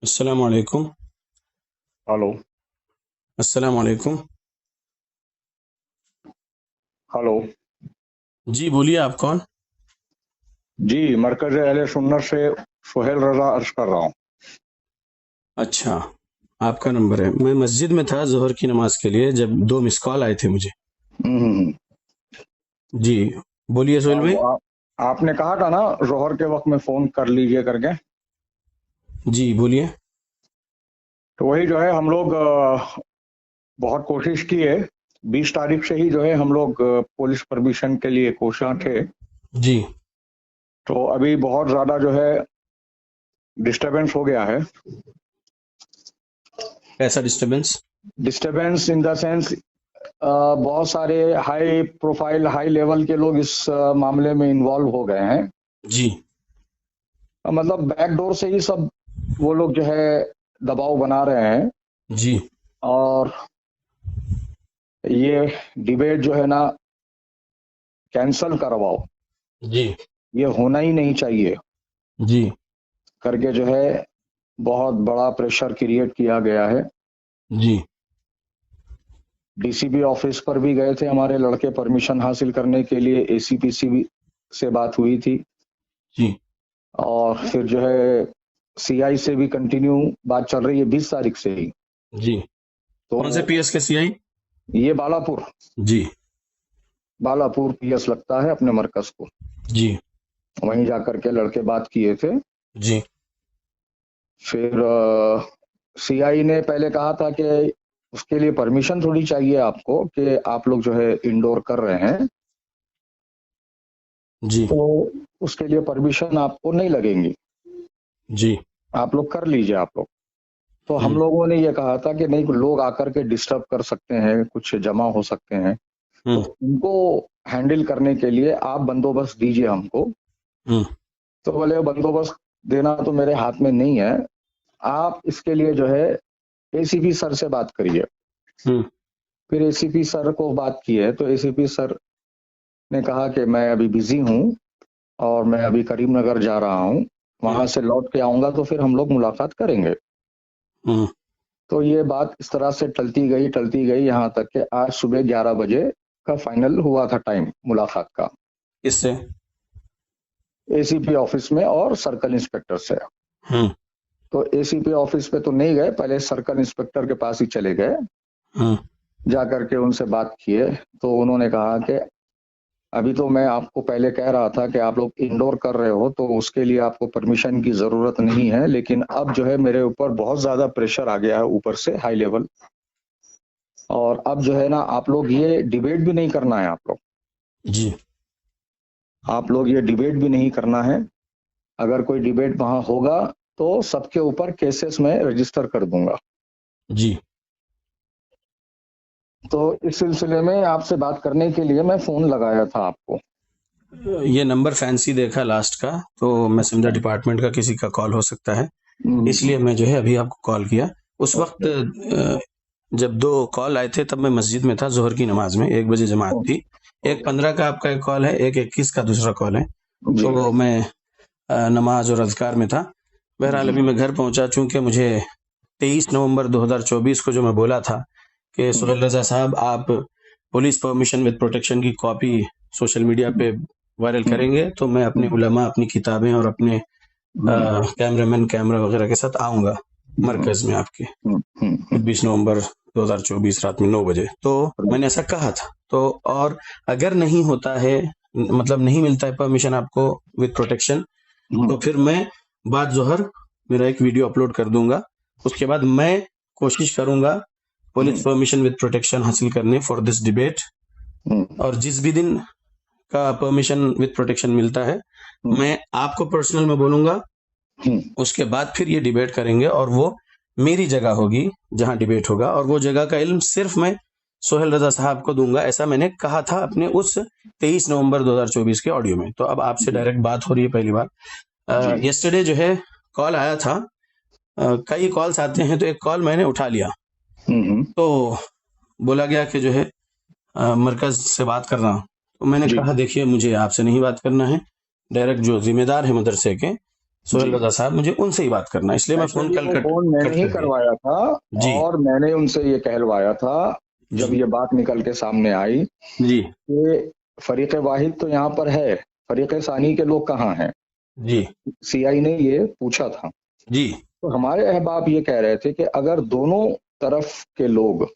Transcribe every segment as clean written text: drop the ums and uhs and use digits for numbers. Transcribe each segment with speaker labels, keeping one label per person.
Speaker 1: अस्सलाम वालेकुम।
Speaker 2: हेलो।
Speaker 1: अस्सलाम वालेकुम।
Speaker 2: हेलो।
Speaker 1: जी बोलिए, आप कौन?
Speaker 2: जी, मरकज अहले सुन्नत से सुहेल रजा अर्ज कर रहा हूँ।
Speaker 1: अच्छा, आपका नंबर है। मैं मस्जिद में था जोहर की नमाज के लिए, जब दो मिस कॉल आए थे मुझे।
Speaker 2: हम्म।
Speaker 1: जी बोलिए सोहेल भाई।
Speaker 2: वो आपने कहा था ना जोहर के वक्त में फोन कर लीजिए करके।
Speaker 1: जी बोलिए।
Speaker 2: तो वही जो है हम लोग बहुत कोशिश की है। 20 तारीख से ही जो है हम लोग पुलिस परमिशन के लिए कोशिश थे।
Speaker 1: जी।
Speaker 2: तो अभी बहुत ज्यादा जो है डिस्टरबेंस हो गया है।
Speaker 1: कैसा disturbance?
Speaker 2: Disturbance in the sense बहुत सारे हाई प्रोफाइल हाई लेवल के लोग इस मामले में इन्वॉल्व हो गए हैं।
Speaker 1: जी।
Speaker 2: मतलब बैकडोर से ही सब वो लोग जो है दबाव बना रहे हैं।
Speaker 1: जी।
Speaker 2: और ये डिबेट जो है ना कैंसल करवाओ,
Speaker 1: जी।
Speaker 2: ये होना ही नहीं चाहिए
Speaker 1: जी।
Speaker 2: करके जो है बहुत बड़ा प्रेशर क्रिएट किया गया है।
Speaker 1: जी।
Speaker 2: डीसीपी ऑफिस पर भी गए थे हमारे लड़के परमिशन हासिल करने के लिए, एसीपीसी भी से बात हुई थी।
Speaker 1: जी।
Speaker 2: और फिर जो है सीआई से भी कंटिन्यू बात चल रही है 20 तारीख से ही।
Speaker 1: जी।
Speaker 2: तो
Speaker 1: कौन से पीएस के सीआई?
Speaker 2: ये बालापुर
Speaker 1: जी।
Speaker 2: बालापुर पीएस लगता है अपने मरकज को।
Speaker 1: जी।
Speaker 2: वहीं जाकर के लड़के बात किए थे।
Speaker 1: जी।
Speaker 2: फिर सीआई ने पहले कहा था कि उसके लिए परमिशन थोड़ी चाहिए आपको कि आप लोग जो है इंडोर कर रहे हैं,
Speaker 1: जी।
Speaker 2: तो उसके लिए परमिशन आपको नहीं लगेंगी,
Speaker 1: जी।
Speaker 2: आप लोग कर लीजिए आप लोग। तो हम
Speaker 1: हम्म।
Speaker 2: लोगों ने ये कहा था कि नहीं, लोग आकर के डिस्टर्ब कर सकते हैं, कुछ जमा हो सकते हैं, तो
Speaker 1: हम्म।
Speaker 2: उनको हैंडल करने के लिए आप बंदोबस्त दीजिए हमको।
Speaker 1: हम्म।
Speaker 2: तो बोले बंदोबस्त देना तो मेरे हाथ में नहीं है, आप इसके लिए जो है एसीपी सर से बात करिए।
Speaker 1: हम्म।
Speaker 2: फिर एसीपी सर को बात की है तो एसीपी सर ने कहा कि मैं अभी बिजी हूँ और मैं अभी करीमनगर जा रहा हूँ,
Speaker 1: हम्म।
Speaker 2: वहां से लौट के आऊंगा तो फिर हम लोग मुलाकात करेंगे।
Speaker 1: हम्म।
Speaker 2: तो ये बात इस तरह से टलती गई यहाँ तक कि आज सुबह 11 बजे का फाइनल हुआ था टाइम मुलाकात का,
Speaker 1: किससे?
Speaker 2: एसीपी ऑफिस में और सर्कल इंस्पेक्टर से।
Speaker 1: हम्म।
Speaker 2: तो एसीपी ऑफिस पे तो नहीं गए, पहले सर्कल इंस्पेक्टर के पास ही चले गए।
Speaker 1: हम्म।
Speaker 2: जाकर के उनसे बात किए तो उन्होंने कहा कि अभी तो मैं आपको पहले कह रहा था कि आप लोग इंडोर कर रहे हो तो उसके लिए आपको परमिशन की जरूरत नहीं है, लेकिन अब जो है मेरे ऊपर बहुत ज्यादा प्रेशर आ गया है ऊपर से हाई लेवल, और अब जो है ना आप लोग ये डिबेट भी नहीं करना है,
Speaker 1: जी।
Speaker 2: आप लोग ये डिबेट भी नहीं करना है। अगर कोई डिबेट वहां होगा तो सबके ऊपर केसेस में रजिस्टर कर दूंगा।
Speaker 1: जी।
Speaker 2: तो इस सिलसिले में आपसे बात करने के लिए मैं फोन लगाया था आपको।
Speaker 1: ये नंबर फैंसी देखा लास्ट का, तो मैं समझा
Speaker 2: अच्छा।
Speaker 1: डिपार्टमेंट का किसी का कॉल हो सकता है,
Speaker 2: हम्म।
Speaker 1: इसलिए मैं जो है अभी आपको कॉल किया। उस वक्त
Speaker 2: ओके।
Speaker 1: जब दो कॉल आए थे तब मैं मस्जिद में था, जोहर की नमाज में 1 बजे जमात थी। एक
Speaker 2: ओके।
Speaker 1: 15 का आपका एक कॉल है, एक 21 का दूसरा कॉल है।
Speaker 2: जी।
Speaker 1: तो मैं नमाज और अज़कार में था। बहरहाल
Speaker 2: हम्म।
Speaker 1: अभी मैं घर पहुंचा, चूंकि मुझे 23 नवंबर 2024 को जो मैं बोला था कि
Speaker 2: हम्म।
Speaker 1: सुहेल रजा साहब आप पुलिस परमिशन विद प्रोटेक्शन की कॉपी सोशल मीडिया पे वायरल
Speaker 2: हम्म।
Speaker 1: करेंगे, तो मैं अपने
Speaker 2: हम्म।
Speaker 1: उलमा, अपनी किताबें और अपने
Speaker 2: हम्म।
Speaker 1: कैमरामैन, कैमरा वगैरह के साथ आऊंगा
Speaker 2: हम्म।
Speaker 1: मरकज में आपके
Speaker 2: हम्म। हम्म। हम्म।
Speaker 1: 26 नवंबर 2024 रात में 9 बजे। तो मैंने ऐसा कहा था। तो और अगर नहीं होता है, मतलब नहीं मिलता है परमिशन आपको विद प्रोटेक्शन,
Speaker 2: हम्म।
Speaker 1: तो फिर मैं बाद जोहर मेरा एक वीडियो अपलोड कर दूंगा। उसके बाद मैं कोशिश करूंगा police
Speaker 2: hmm.
Speaker 1: Permission with protection हासिल करने फॉर दिस डिबेट।
Speaker 2: हम्म।
Speaker 1: और जिस भी दिन का परमिशन विद प्रोटेक्शन मिलता है,
Speaker 2: हम्म।
Speaker 1: मैं आपको पर्सनल में बोलूंगा।
Speaker 2: हम्म।
Speaker 1: उसके बाद फिर ये डिबेट करेंगे और वो मेरी जगह होगी जहां डिबेट होगा, और वो जगह का इल्म सिर्फ मैं सोहेल रजा साहब को दूंगा, ऐसा मैंने कहा था अपने उस 23 नवंबर 2024 के ऑडियो में। तो अब आपसे
Speaker 2: जी।
Speaker 1: डायरेक्ट बात हो रही है पहली
Speaker 2: जी।
Speaker 1: बार। यस्टरडे जो है कॉल आया था। कई कॉल्स आते हैं, तो एक कॉल मैंने उठा लिया।
Speaker 2: हम्म।
Speaker 1: तो बोला गया कि जो है मरकज से बात कर रहा हूँ। तो मैंने
Speaker 2: जी।
Speaker 1: कहा देखिए मुझे आपसे नहीं बात करना है, डायरेक्ट जो जिम्मेदार है मदरसे के सोहेल
Speaker 2: जी।
Speaker 1: रजा साहब, मुझे उनसे ही बात करना है, इसलिए मैं फोन
Speaker 2: एक्चुअली
Speaker 1: कल
Speaker 2: वो
Speaker 1: कट
Speaker 2: फोन मैंने
Speaker 1: कट
Speaker 2: ही
Speaker 1: कर दिया।
Speaker 2: करवाया था
Speaker 1: जी
Speaker 2: और मैंने उनसे ये कहलवाया था जब
Speaker 1: जी
Speaker 2: ये बात निकल के सामने आई
Speaker 1: जी
Speaker 2: कि फरीक वाहिद तो यहाँ पर है, फरीक सानी के लोग कहाँ हैं।
Speaker 1: जी
Speaker 2: सीआई ने ये पूछा था,
Speaker 1: जी
Speaker 2: तो हमारे अहबाब ये कह रहे थे कि अगर दोनों तरफ के लोग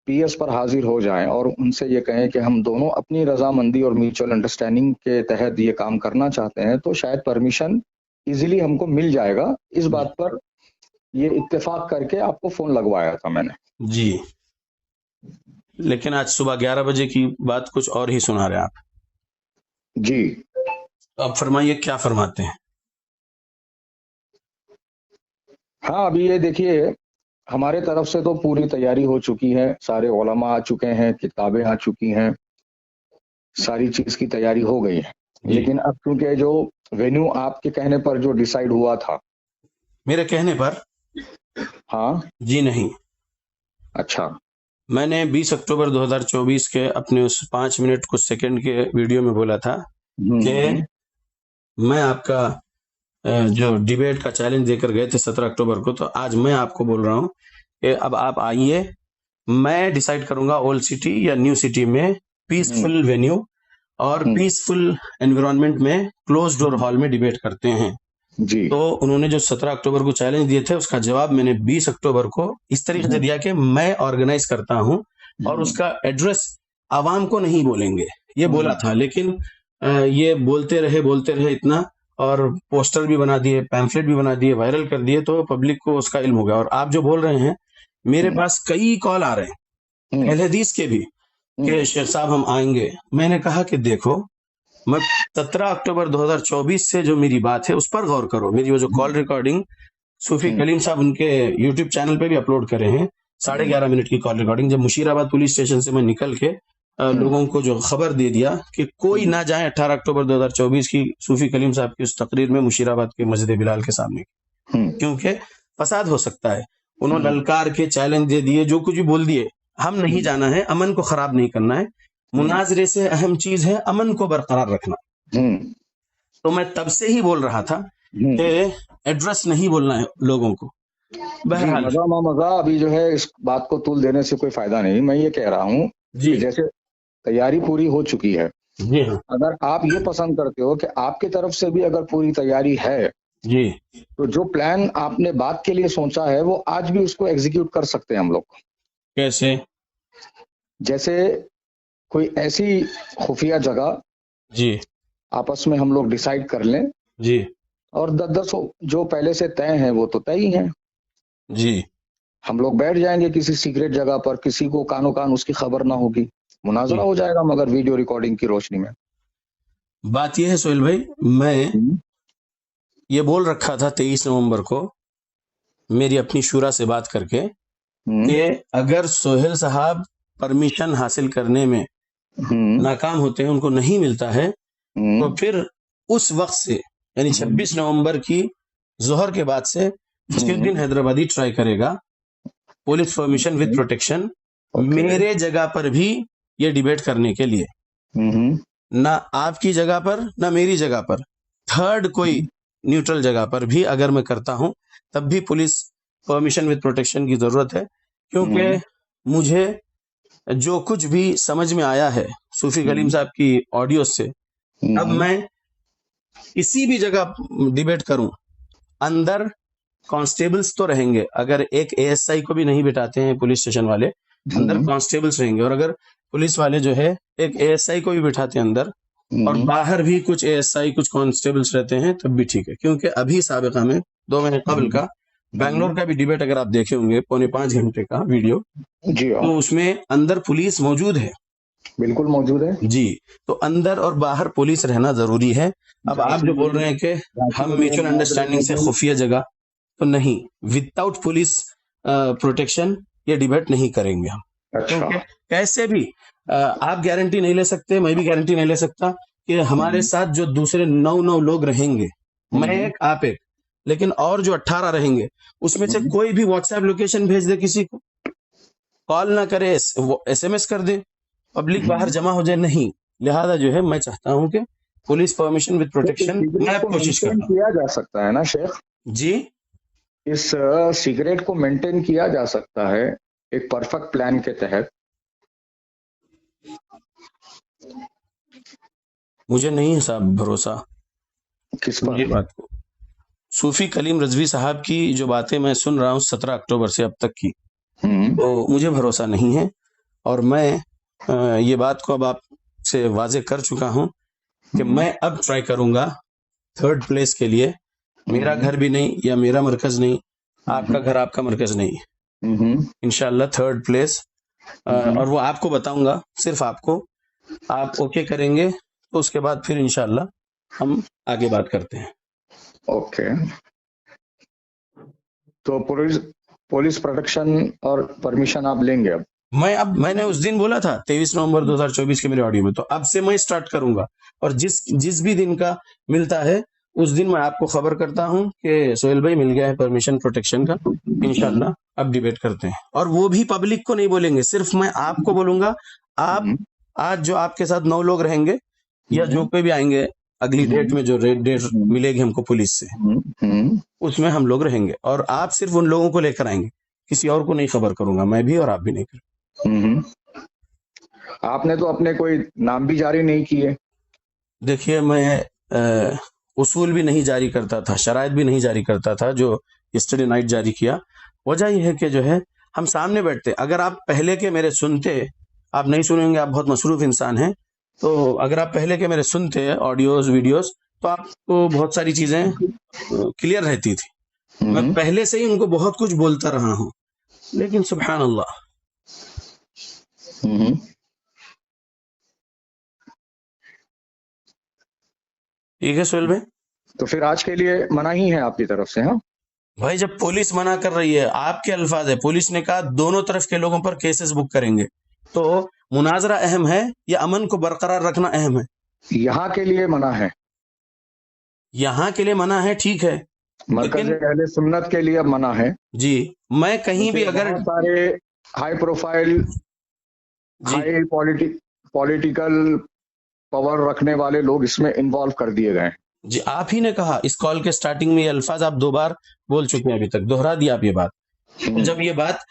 Speaker 2: पीएस पर हाजिर हो जाएं और उनसे ये कहें कि हम दोनों अपनी रजामंदी और म्यूचुअल अंडरस्टैंडिंग के तहत ये काम करना चाहते हैं, तो शायद परमिशन इजीली हमको मिल जाएगा। इस बात पर ये इत्तेफाक करके आपको फोन लगवाया था मैंने।
Speaker 1: जी। लेकिन आज सुबह 11 बजे की बात कुछ और ही सुना रहे हैं आप।
Speaker 2: जी।
Speaker 1: तो अब फरमाइए, क्या फरमाते हैं?
Speaker 2: हाँ, अभी ये देखिए, हमारे तरफ से तो पूरी तैयारी हो चुकी है, सारे उलमा आ चुके हैं, किताबें आ चुकी हैं, सारी चीज की तैयारी हो गई है।
Speaker 1: जी।
Speaker 2: लेकिन अब चूंकि जो वेन्यू आपके कहने पर जो डिसाइड हुआ था।
Speaker 1: मेरे कहने पर?
Speaker 2: हाँ।
Speaker 1: जी नहीं,
Speaker 2: अच्छा।
Speaker 1: मैंने 20 अक्टूबर 2024 के अपने उस 5 मिनट कुछ सेकंड के वीडियो में बोला था कि मैं आपका जो डिबेट का चैलेंज देकर गए थे 17 अक्टूबर को, तो आज मैं आपको बोल रहा हूं कि अब आप आइए, मैं डिसाइड करूंगा ओल्ड सिटी या न्यू सिटी में पीसफुल वेन्यू और पीसफुल एनवायरनमेंट में क्लोज डोर हॉल में डिबेट करते हैं।
Speaker 2: जी।
Speaker 1: तो उन्होंने जो 17 अक्टूबर को चैलेंज दिए थे, उसका जवाब मैंने 20 अक्टूबर को इस तरीके से दिया कि मैं ऑर्गेनाइज करता हूं और उसका एड्रेस आवाम को नहीं बोलेंगे, ये बोला था। लेकिन ये बोलते रहे इतना, और पोस्टर भी बना दिए, पैम्फलेट भी बना दिए, वायरल कर दिए, तो पब्लिक को उसका इल्म हो गया। और आप जो बोल रहे हैं, मेरे पास कई कॉल आ रहे हैं अहले हदीस के भी कि शेख साहब हम आएंगे। मैंने कहा कि देखो, मैं 17 अक्टूबर 2024 से जो मेरी बात है उस पर गौर करो। मेरी वो जो कॉल रिकॉर्डिंग सूफी कलीम साहब उनके यूट्यूब चैनल पे भी अपलोड करे हैं, 11:30 मिनट की कॉल रिकॉर्डिंग, जब मुशीराबाद पुलिस स्टेशन से मैं निकल के लोगों को जो खबर दे दिया कि कोई ना जाए 18 अक्टूबर 2024 की सूफी कलीम साहब की उस तकरीर में मुशीराबाद के मस्जिद बिलाल के सामने, क्योंकि फसाद हो सकता है। उन्होंने ललकार के चैलेंज दे दिए, जो कुछ भी बोल दिए। हम नहीं जाना है, अमन को खराब नहीं करना है। मुनाजरे से अहम चीज है अमन को बरकरार रखना। तो मैं तब से ही बोल रहा था कि एड्रेस नहीं बोलना है लोगों को। बहरहाल
Speaker 2: मजा अभी जो है इस बात को तूल देने से कोई फायदा नहीं। मैं ये कह रहा हूँ
Speaker 1: जी,
Speaker 2: कि जैसे तैयारी पूरी हो चुकी है,
Speaker 1: जी हाँ,
Speaker 2: अगर आप ये पसंद करते हो कि आपकी तरफ से भी अगर पूरी तैयारी है,
Speaker 1: जी,
Speaker 2: तो जो प्लान आपने बात के लिए सोचा है वो आज भी उसको एग्जीक्यूट कर सकते हैं हम लोग।
Speaker 1: कैसे?
Speaker 2: जैसे कोई ऐसी खुफिया जगह
Speaker 1: जी
Speaker 2: आपस में हम लोग डिसाइड कर लें,
Speaker 1: जी
Speaker 2: और 10-10 जो पहले से तय हैं वो तो तय ही हैं।
Speaker 1: जी
Speaker 2: हम लोग बैठ जाएंगे किसी सीक्रेट जगह पर, किसी को कानो कान उसकी खबर ना होगी, मुनाजरा हो जाएगा मगर वीडियो रिकॉर्डिंग की रोशनी में।
Speaker 1: बात यह है सोहेल भाई, मैं ये बोल रखा था 23 नवंबर को मेरी अपनी शुरा से बात करके कि अगर सोहेल साहब परमिशन हासिल करने में नाकाम होते हैं, उनको नहीं मिलता है, तो फिर उस वक्त से यानी 26 नवंबर की जोहर के बाद से फसीउद्दीन हैदराबादी ट्राई करेगा पुलिस परमिशन विद प्रोटेक्शन मेरे जगह पर भी ये डिबेट करने के लिए, ना आपकी जगह पर ना मेरी जगह पर, थर्ड कोई न्यूट्रल जगह पर भी अगर मैं करता हूं तब भी पुलिस परमिशन विद प्रोटेक्शन की जरूरत है। क्योंकि मुझे जो कुछ भी समझ में आया है सूफी कलीम साहब की ऑडियो से, अब मैं किसी भी जगह डिबेट करूं, अंदर कांस्टेबल्स तो रहेंगे। अगर एक एएसआई को भी नहीं बिठाते हैं पुलिस स्टेशन वाले, अंदर कांस्टेबल्स रहेंगे। और अगर पुलिस वाले जो है एक एएसआई को भी बिठाते हैं अंदर, और बाहर भी कुछ एएसआई कुछ कांस्टेबल्स रहते हैं, तब भी ठीक है। क्योंकि अभी साबिका में 2 महीने कबल का बैंगलोर का भी डिबेट अगर आप देखे होंगे 4.5 घंटे का वीडियो, तो उसमें अंदर पुलिस मौजूद है,
Speaker 2: बिल्कुल मौजूद है
Speaker 1: जी। तो अंदर और बाहर पुलिस रहना जरूरी है। अब आप जो बोल रहे हैं कि हम म्यूचुअल अंडरस्टैंडिंग से खुफिया जगह, तो नहीं, विदाउट पुलिस प्रोटेक्शन ये डिबेट नहीं करेंगे हम। क्योंकि कैसे भी आप गारंटी नहीं ले सकते, मैं भी गारंटी नहीं ले सकता कि हमारे साथ जो दूसरे 9 लोग रहेंगे, मैं एक आप एक, लेकिन और जो 18 रहेंगे उसमें से कोई भी व्हाट्सएप लोकेशन भेज दे, किसी को कॉल ना करे, एसएमएस कर दे, पब्लिक बाहर जमा हो जाए, नहीं। लिहाजा जो है मैं चाहता हूं कि पुलिस परमिशन विद प्रोटेक्शन मैं अब कोशिश करता हूँ।
Speaker 2: किया जा सकता है ना शेख,
Speaker 1: जी
Speaker 2: इस सिगरेट को मेंटेन किया जा सकता है एक परफेक्ट प्लान के तहत।
Speaker 1: मुझे नहीं है साहब भरोसा
Speaker 2: किस
Speaker 1: ये
Speaker 2: पर?
Speaker 1: बात को। सूफी कलीम रजवी साहब की जो बातें मैं सुन रहा हूँ 17 अक्टूबर से अब तक की, तो मुझे भरोसा नहीं है। और मैं ये बात को अब आपसे वाजे कर चुका हूँ कि मैं अब ट्राई करूंगा 3rd प्लेस के लिए। मेरा घर भी नहीं या मेरा मरकज नहीं, आपका घर आपका मरकज नहीं, इंशाल्लाह 3rd प्लेस। और वो आपको बताऊंगा, सिर्फ आपको। आप ओके करेंगे तो उसके बाद फिर इंशाल्लाह हम आगे बात करते हैं।
Speaker 2: ओके, तो पुलिस प्रोटेक्शन और परमिशन आप लेंगे अब?
Speaker 1: मैंने उस दिन बोला था 23 नवंबर 2024 के मेरे ऑडियो में, तो अब से मैं स्टार्ट करूंगा। और जिस भी दिन का मिलता है उस दिन मैं आपको खबर करता हूं कि सोहेल भाई मिल गया है परमिशन प्रोटेक्शन का। इंशाल्लाह अब डिबेट करते हैं, और वो भी पब्लिक को नहीं बोलेंगे, सिर्फ मैं आपको बोलूंगा। आप आज जो आपके साथ 9 लोग रहेंगे या जो कोई भी आएंगे अगली डेट में, जो डेट मिलेगी हमको पुलिस से, उसमें हम लोग रहेंगे, और आप सिर्फ उन लोगों को लेकर आएंगे, किसी और को नहीं खबर करूंगा, मैं भी और आप भी नहीं करें।
Speaker 2: आपने तो अपने कोई नाम भी जारी नहीं किए।
Speaker 1: देखिए, मैं उसूल भी नहीं जारी करता था, शराइत भी नहीं जारी करता था जो यस्टरडे नाइट जारी किया। वजह यह है कि जो है हम सामने बैठते, अगर आप पहले के मेरे सुनते, आप नहीं सुनेंगे, आप बहुत मसरूफ इंसान हैं, तो अगर आप पहले के मेरे सुनते ऑडियोज वीडियोस तो आपको बहुत सारी चीजें क्लियर रहती थी। मैं पहले से ही उनको बहुत कुछ बोलता रहा हूं, लेकिन सुभान अल्लाह। ठीक है सोहेल भाई,
Speaker 2: तो फिर आज के लिए मना ही है आपकी तरफ से? हाँ
Speaker 1: भाई, जब पुलिस मना कर रही है, आपके अल्फाज है, पुलिस ने कहा दोनों तरफ के लोगों पर केसेस बुक करेंगे, तो मुनाजरा अहम है या अमन को बरकरार रखना अहम है?
Speaker 2: यहाँ के लिए मना है,
Speaker 1: यहाँ के लिए मना है, ठीक है,
Speaker 2: मरकज़ अहले सुन्नत के लिए मना है
Speaker 1: जी। मैं कहीं भी अगर
Speaker 2: बहुत सारे high profile high political power रखने वाले लोग इसमें इन्वॉल्व कर दिए गए।
Speaker 1: जी, आप ही ने कहा इस कॉल के स्टार्टिंग में, ये अल्फाज आप 2 बार बोल चुके हैं, अभी तक दोहरा दिया आप ये बात। जब ये बात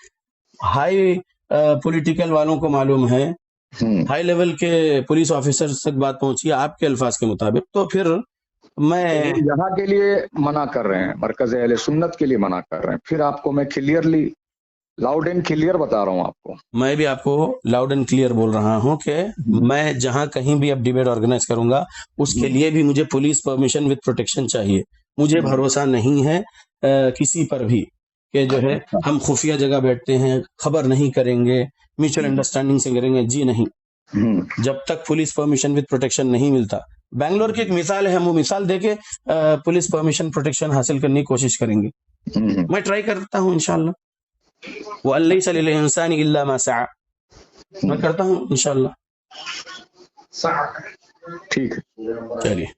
Speaker 1: हाई पॉलिटिकल वालों को मालूम है, हाई लेवल के पुलिस ऑफिसर्स तक बात पहुंची आपके अल्फाज के मुताबिक, तो फिर मैं
Speaker 2: यहाँ के लिए मना कर रहे हैं, मरकज़ अहले सुन्नत के लिए मना कर रहे हैं। फिर आपको मैं क्लियरली लाउड एंड क्लियर बता रहा हूँ आपको।
Speaker 1: मैं भी आपको लाउड एंड क्लियर बोल रहा हूँ कि मैं जहां कहीं भी अब डिबेट ऑर्गेनाइज करूंगा, उसके लिए भी मुझे पुलिस परमिशन विद प्रोटेक्शन चाहिए। मुझे भरोसा नहीं है किसी पर भी कि जो है हम खुफिया जगह बैठते हैं, खबर नहीं करेंगे, म्यूचुअल अंडरस्टैंडिंग से करेंगे, जी नहीं। जब तक पुलिस परमिशन विद प्रोटेक्शन नहीं मिलता, बैंगलोर की एक मिसाल है, हम वो मिसाल देके पुलिस परमिशन प्रोटेक्शन हासिल करने की कोशिश करेंगे। मैं ट्राई करता हूँ इंशाल्लाह, वो लैसा लिल इंसानी इल्ला मा सआ, मैं करता हूँ इंशाल्लाह।
Speaker 2: ठीक है,
Speaker 1: चलिए।